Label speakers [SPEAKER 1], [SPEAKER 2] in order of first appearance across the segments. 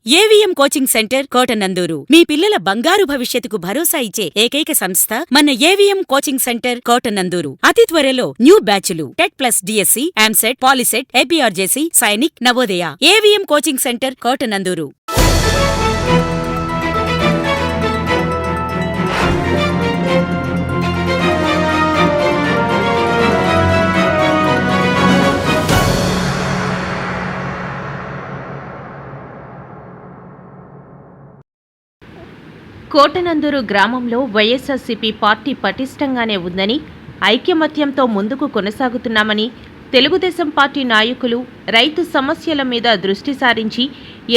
[SPEAKER 1] AVM coaching centre Kotananduru మీ పిల్లల బంగారు భవిష్యత్తుకు భరోసా ఇచ్చే ఏకైక సంస్థ మన ఏవిఎం కోచింగ్ సెంటర్ కోటనందూరు. అతి త్వరలో న్యూ బ్యాచ్లు TET plus DSC, EAMCET, POLYCET, APRJC, Sainik, Navodaya. AVM coaching centre Kotananduru.
[SPEAKER 2] Kotananduru గ్రామంలో వైఎస్ఆర్సీపీ పార్టీ పటిష్టంగానే ఉందని, ఐక్యమత్యంతో ముందుకు కొనసాగుతున్నామని, తెలుగుదేశం పార్టీ నాయకులు రైతు సమస్యల మీద దృష్టి సారించి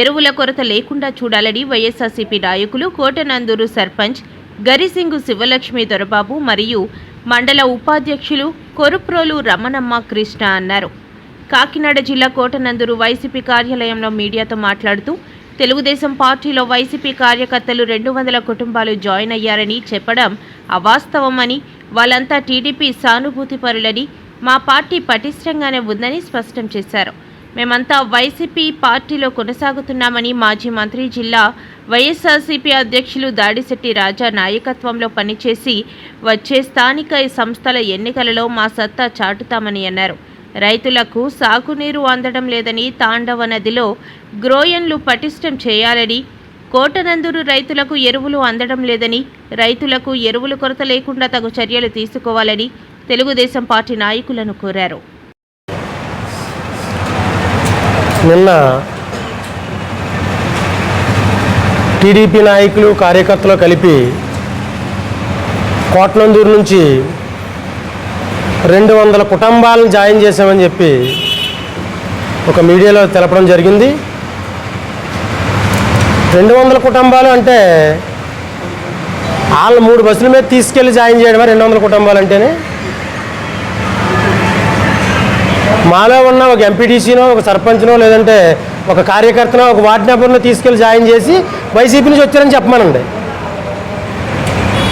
[SPEAKER 2] ఎరువుల కొరత లేకుండా చూడాలని వైఎస్ఆర్సీపీ నాయకులు కోటనందూరు సర్పంచ్ గరిసింగు శివలక్ష్మి దొరబాబు మరియు మండల ఉపాధ్యక్షులు కొరుప్రోలు రమణమ్మ కృష్ణ అన్నారు. కాకినాడ జిల్లా కోటనందూరు వైసీపీ కార్యాలయంలో మీడియాతో మాట్లాడుతూ, తెలుగుదేశం పార్టీలో వైసీపీ కార్యకర్తలు 200 కుటుంబాలు జాయిన్ అయ్యారని చెప్పడం అవాస్తవమని, వాళ్ళంతా టీడీపీ సానుభూతిపరులని, మా పార్టీ పటిష్టంగానే ఉందని స్పష్టం చేశారు. మేమంతా వైసీపీ పార్టీలో కొనసాగుతున్నామని మాజీ మంత్రి, జిల్లా వైఎస్ఆర్సీపీ అధ్యక్షులు దాడిశెట్టి రాజా నాయకత్వంలో పనిచేసి వచ్చే స్థానిక సంస్థల ఎన్నికలలో మా సత్తా చాటుతామని అన్నారు. రైతులకు సాగునీరు అందడం లేదని, తాండవ నదిలో గ్రోయన్లు పటిష్టం చేయాలని, కోటనందూరు రైతులకు ఎరువులు అందడం లేదని, రైతులకు ఎరువుల కొరత లేకుండా తగు చర్యలు తీసుకోవాలని తెలుగుదేశం పార్టీ నాయకులను కోరారు.
[SPEAKER 3] నిన్న టీడీపీ నాయకులు కార్యకర్తలు కలిపి కోటనందూరు నుంచి 200 కుటుంబాలను జాయిన్ చేశామని చెప్పి ఒక మీడియాలో తెలపడం జరిగింది. 200 కుటుంబాలు అంటే వాళ్ళు 3 బస్సుల మీద తీసుకెళ్ళి జాయిన్ చేయడమా 200 కుటుంబాలు అంటేనే? మాలో ఉన్న ఒక ఎంపీటీసీనో, ఒక సర్పంచ్నో, లేదంటే ఒక కార్యకర్తనో, ఒక వార్డు మెంబర్నో తీసుకెళ్ళి జాయిన్ చేసి వైసీపీ నుంచి వచ్చారని చెప్పమనండి.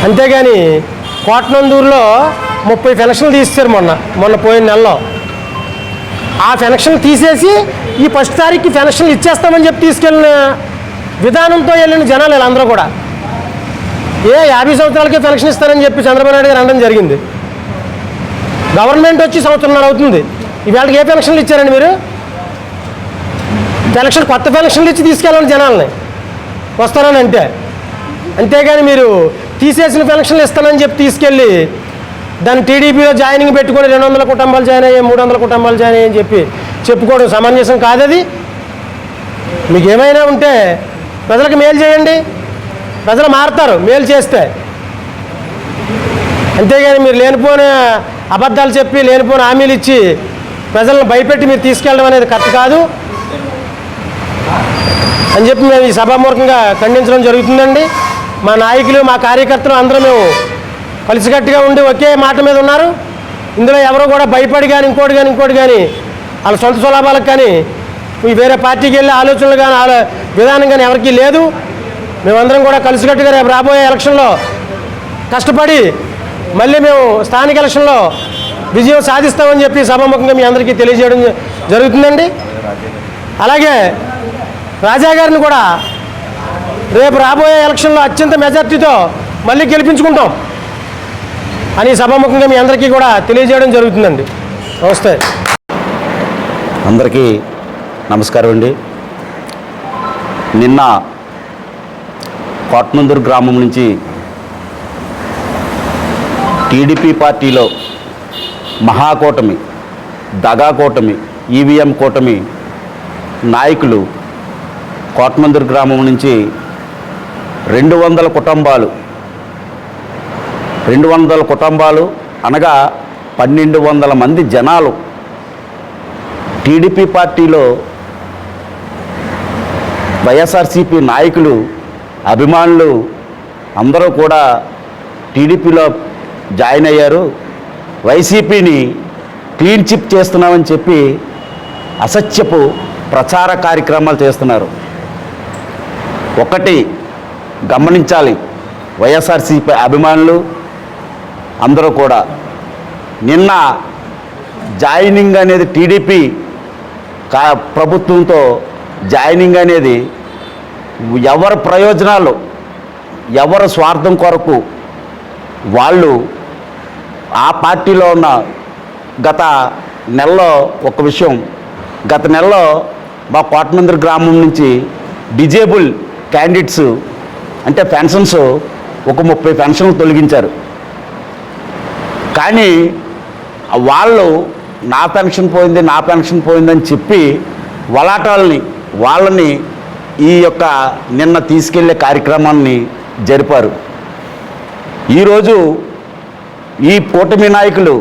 [SPEAKER 3] అంతేగాని కోటనందూరులో 30 పెన్షన్లు తీస్తారు మొన్న పోయిన నెలలో. ఆ పెన్షన్లు తీసేసి ఈ 1 తారీఖుకి పెన్షన్లు ఇచ్చేస్తామని చెప్పి తీసుకెళ్ళిన విధానంతో వెళ్ళిన జనాలు వీళ్ళందరూ కూడా 50 సంవత్సరాలకే పెన్షన్ ఇస్తారని చెప్పి చంద్రబాబు నాయుడు గారు అనడం జరిగింది. గవర్నమెంట్ వచ్చి సంవత్సరంన్నర అవుతుంది. ఇవాళకి ఏ పెన్షన్లు ఇచ్చారండి మీరు? కొత్త పెన్షన్లు ఇచ్చి తీసుకెళ్ళాలి జనాలని వస్తారని అంటే. అంతేగాని మీరు తీసేసిన పెన్షన్లు ఇస్తానని చెప్పి తీసుకెళ్ళి దాన్ని టీడీపీలో జాయినింగ్ పెట్టుకొని 200 కుటుంబాలు జాయిన్ అయ్యాయి, 300 కుటుంబాలు జాయిన్ అయ్యాయని చెప్పి చెప్పుకోవడం సమంజసం కాదది. మీకు ఏమైనా ఉంటే ప్రజలకు మేలు చేయండి, ప్రజలు మారుతారు మేలు చేస్తే. అంతేగాని మీరు లేనిపోని అబద్ధాలు చెప్పి, లేనిపోని హామీలు ఇచ్చి ప్రజలను భయపెట్టి మీరు తీసుకెళ్ళడం అనేది కరెక్ట్ కాదు అని చెప్పి మేము ఈ సభామూర్ఖంగా ఖండించడం జరుగుతుందండి. మా నాయకులు, మా కార్యకర్తలు అందరూ మేము కలిసికట్టుగా ఉండి ఒకే మాట మీద ఉన్నారు. ఇందులో ఎవరో కూడా భయపడి కానీ ఇంకోటి కానీ వాళ్ళ సొంత సులాభాలకు కానీ వేరే పార్టీకి వెళ్ళే ఆలోచనలు కానీ విధానం కానీ ఎవరికీ లేదు. మేమందరం కూడా కలిసికట్టుగా రేపు రాబోయే ఎలక్షన్లో కష్టపడి మళ్ళీ మేము స్థానిక ఎలక్షన్లో విజయం సాధిస్తామని చెప్పి సభాముఖంగా మీ అందరికీ తెలియజేయడం జరుగుతుందండి. అలాగే రాజా గారిని కూడా రేపు రాబోయే ఎలక్షన్లో అత్యంత మెజార్టీతో మళ్ళీ గెలిపించుకుంటాం అని సభాముఖంగా మీ అందరికీ కూడా తెలియజేయడం జరుగుతుందండి. నమస్తే.
[SPEAKER 4] అందరికీ నమస్కారం అండి. నిన్న కోటనందూరు గ్రామం నుంచి టీడీపీ పార్టీలో మహాకూటమి, దగా కూటమి, ఈవీఎం కూటమి నాయకులు కోటనందూరు గ్రామం నుంచి 200 కుటుంబాలు అనగా 1200 మంది జనాలు టీడీపీ పార్టీలో వైఎస్ఆర్సీపీ నాయకులు, అభిమానులు అందరూ కూడా టీడీపీలో జాయిన్ అయ్యారు. వైసీపీని క్లీన్ చిప్ చేస్తున్నామని చెప్పి అసత్యపు ప్రచార కార్యక్రమాలు చేస్తున్నారు. ఒకటి గమనించాలి, వైఎస్ఆర్సీపీ అభిమానులు అందరూ కూడా నిన్న జాయినింగ్ అనేది టీడీపీ ప్రభుత్వంతో జాయినింగ్ అనేది ఎవరి ప్రయోజనాలు ఎవరి స్వార్థం కొరకు వాళ్ళు ఆ పార్టీలో ఉన్న గత నెలలో ఒక విషయం, గత నెలలో మా కోటనందూరు గ్రామం నుంచి డిజేబుల్ క్యాండిడేట్స్ అంటే పెన్షన్స్ ఒక 30 పెన్షన్లు తొలగించారు. కానీ వాళ్ళు నా పెన్షన్ పోయిందని చెప్పి వాళ్ళని ఈ యొక్క నిన్న తీసుకెళ్లే కార్యక్రమాన్ని జరిపారు. ఈరోజు ఈ కూటమి నాయకులు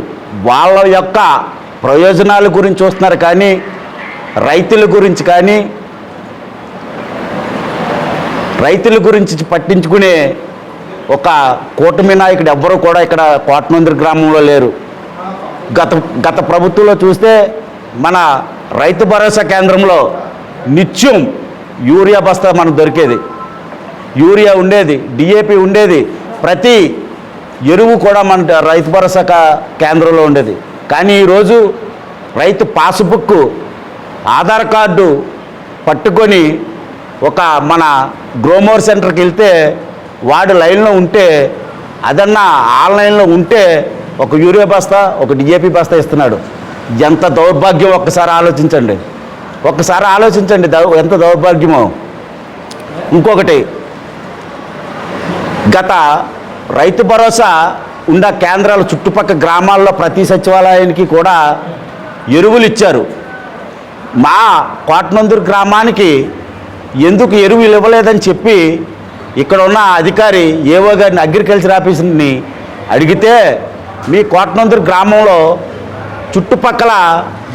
[SPEAKER 4] వాళ్ళ యొక్క ప్రయోజనాల గురించి చూస్తున్నారు, కానీ రైతుల గురించి పట్టించుకునే ఒక కూటమి నాయకుడు ఎవ్వరూ కూడా ఇక్కడ కోటనందూరు గ్రామంలో లేరు. గత ప్రభుత్వంలో చూస్తే మన రైతు భరోసా కేంద్రంలో నిత్యం యూరియా బస్తా మనకు దొరికేది, యూరియా ఉండేది, డిఏపి ఉండేది, ప్రతి ఎరువు కూడా మన రైతు భరోసా కేంద్రంలో ఉండేది. కానీ ఈరోజు రైతు పాస్బుక్ ఆధార్ కార్డు పట్టుకొని ఒక మన గ్రోమోర్ సెంటర్కి వెళ్తే వాడు లైన్లో ఉంటే అదన్నా ఆన్లైన్లో ఉంటే ఒక యూరియా బస్తా ఒక డిఏపి బస్తా ఇస్తున్నాడు. ఎంత దౌర్భాగ్యం ఒక్కసారి ఆలోచించండి, ఎంత దౌర్భాగ్యమో. ఇంకొకటి, గత రైతు భరోసా ఉన్న కేంద్రాలు చుట్టుపక్కల గ్రామాల్లో ప్రతి సచివాలయానికి కూడా ఎరువులు ఇచ్చారు. మా కోటనందూరు గ్రామానికి ఎందుకు ఎరువులు ఇవ్వలేదని చెప్పి ఇక్కడ ఉన్న అధికారి ఏవో గారిని అగ్రికల్చర్ ఆఫీసర్ని అడిగితే మీ కోటనందూరు గ్రామంలో చుట్టుపక్కల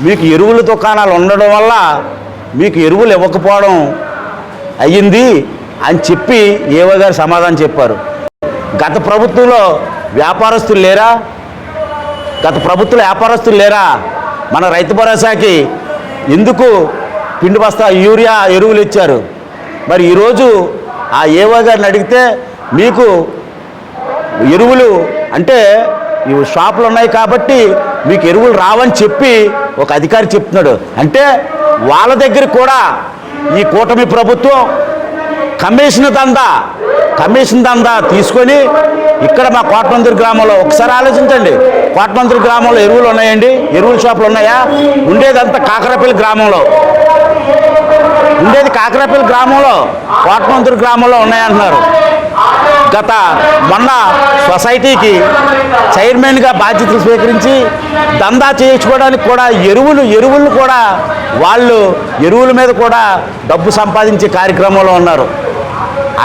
[SPEAKER 4] మీకు ఎరువుల దుకాణాలు ఉండడం వల్ల మీకు ఎరువులు ఇవ్వకపోవడం అయ్యింది అని చెప్పి ఏవో గారు సమాధానం చెప్పారు. గత ప్రభుత్వంలో వ్యాపారస్తులు లేరా? మన రైతు భరోసాకి ఎందుకు పిండి బస్తా యూరియా ఎరువులు ఇచ్చారు? మరి ఈరోజు ఆ ఏవో గారిని అడిగితే మీకు ఎరువులు అంటే ఇవి షాపులు ఉన్నాయి కాబట్టి మీకు ఎరువులు రావని చెప్పి ఒక అధికారి చెప్తున్నాడు. అంటే వాళ్ళ దగ్గర కూడా ఈ కూటమి ప్రభుత్వం కమిషన్ దందా తీసుకొని ఇక్కడ మా కోటనందూరు గ్రామంలో ఒకసారి ఆలోచించండి. కోటనందూరు గ్రామంలో ఎరువులు ఉన్నాయండి? ఎరువుల షాపులు ఉన్నాయా? ఉండేదంతా కాకరపల్లి గ్రామంలో, కోటనందూరు గ్రామంలో ఉన్నాయంటున్నారు. మొన్న సొసైటీకి చైర్మన్గా బాధ్యతలు స్వీకరించి దందా చేయించుకోవడానికి కూడా ఎరువులు కూడా వాళ్ళు ఎరువుల మీద కూడా డబ్బు సంపాదించే కార్యక్రమంలో ఉన్నారు.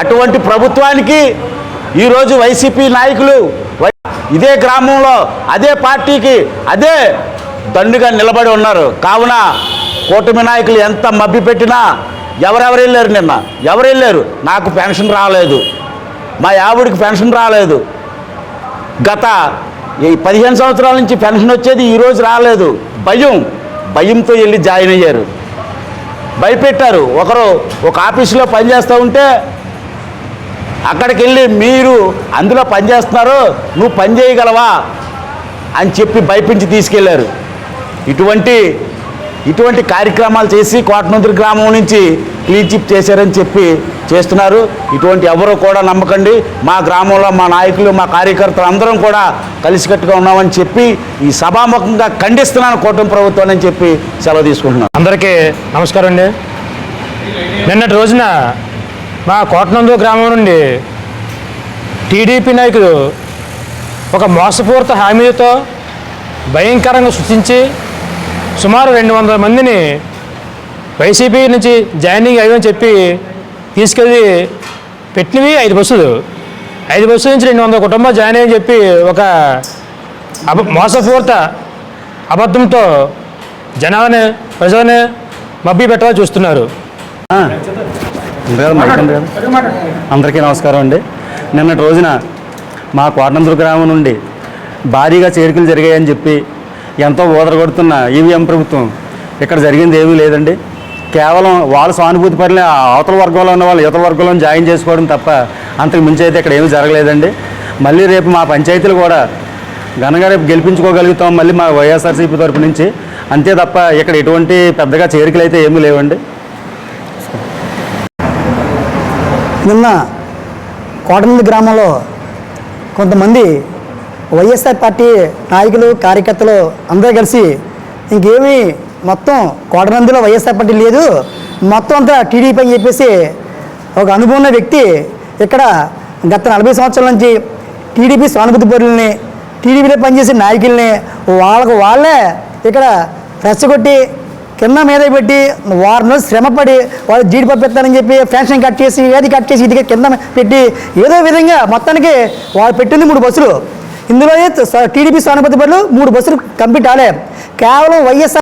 [SPEAKER 4] అటువంటి ప్రభుత్వానికి ఈరోజు వైసీపీ నాయకులు ఇదే గ్రామంలో అదే పార్టీకి అదే దండుగా నిలబడి ఉన్నారు. కావున కూటమి నాయకులు ఎంత మభ్య పెట్టినా ఎవరెవరు వెళ్ళారు? నాకు పెన్షన్ రాలేదు, మా ఆవిడికి పెన్షన్ రాలేదు, గత 15 సంవత్సరాల నుంచి పెన్షన్ వచ్చేది, ఈరోజు రాలేదు. భయంతో వెళ్ళి జాయిన్ అయ్యారు, భయపెట్టారు. ఒకరు ఒక ఆఫీసులో పనిచేస్తూ ఉంటే అక్కడికి వెళ్ళి మీరు అందులో పనిచేస్తున్నారు, నువ్వు పని చేయగలవా అని చెప్పి భయపించి తీసుకెళ్లారు. ఇటువంటి కార్యక్రమాలు చేసి కోటనందూరు గ్రామం నుంచి క్లీన్ చిప్ చేశారని చెప్పి చేస్తున్నారు. ఇటువంటి ఎవరో కూడా నమ్మకండి. మా గ్రామంలో మా నాయకులు, మా కార్యకర్తలు అందరం కూడా కలిసికట్టుగా ఉన్నామని చెప్పి ఈ సభాముఖంగా ఖండిస్తున్నాను కూటమి ప్రభుత్వాన్ని అని చెప్పి సెలవు తీసుకుంటున్నాను.
[SPEAKER 3] అందరికీ నమస్కారం అండి. నిన్నటి రోజున మా కోటనందూరు గ్రామం నుండి టీడీపీ నాయకులు ఒక మోసపూరిత హామీలతో భయంకరంగా సృష్టించి సుమారు 200 మందిని వైసీపీ నుంచి జాయినింగ్ అయ్యని చెప్పి తీసుకెళ్ళి పెట్టినవి 5 బస్సులు. 5 బస్సుల నుంచి 200 కుటుంబాలు జాయిన్ అయ్యని చెప్పి ఒక మోసపూరిత అబద్ధంతో ప్రజలని మభ్య పెట్టాలని చూస్తున్నారు.
[SPEAKER 5] అందరికీ నమస్కారం అండి. నిన్నటి రోజున మా కోటనందూరు గ్రామం నుండి భారీగా చేరికలు జరిగాయని చెప్పి ఎంతో ఓదరగొడుతున్న ఈవీఎం ప్రభుత్వం ఇక్కడ జరిగింది ఏమీ లేదండి. కేవలం వాళ్ళ సానుభూతి పనులు అవతల వర్గంలో ఉన్న వాళ్ళు ఇతర వర్గంలో జాయిన్ చేసుకోవడం తప్ప అంతకు మించి అయితే ఇక్కడ ఏమీ జరగలేదండి. మళ్ళీ రేపు మా పంచాయతీలు కూడా ఘనంగా రేపు గెలిపించుకోగలుగుతాం మళ్ళీ మా వైఎస్ఆర్సీపీ తరపు నుంచి, అంతే తప్ప ఇక్కడ ఎటువంటి పెద్దగా చేరికలు అయితే ఏమీ లేవండి.
[SPEAKER 6] నిన్న కోటనంది గ్రామంలో కొంతమంది వైఎస్ఆర్ పార్టీ నాయకులు కార్యకర్తలు అందరూ కలిసి ఇంకేమీ మొత్తం కోటనందిలో వైఎస్ఆర్ పార్టీ లేదు, మొత్తం అంతా టీడీపీ అని చెప్పేసి ఒక అనుభవం ఉన్న వ్యక్తి ఇక్కడ గత 40 సంవత్సరాల నుంచి టీడీపీ సానుభూతి పరులని, టీడీపీలో పనిచేసే నాయకుల్ని వాళ్ళే ఇక్కడ రెచ్చగొట్టి కింద మీద పెట్టి వారం రోజులు శ్రమపడి వాళ్ళు జీడిపప్పు ఎత్తారని చెప్పి ఫ్యాషన్ కట్ చేసి ఏది కట్ చేసి ఇది కింద పెట్టి ఏదో విధంగా మొత్తానికి వాళ్ళు పెట్టింది 3 బస్సులు. ఇందులో టీడీపీ సానుభూతి పరులు 3 బస్సులు కంప్లీట్ అవ్వలే. కేవలం వైఎస్ఆర్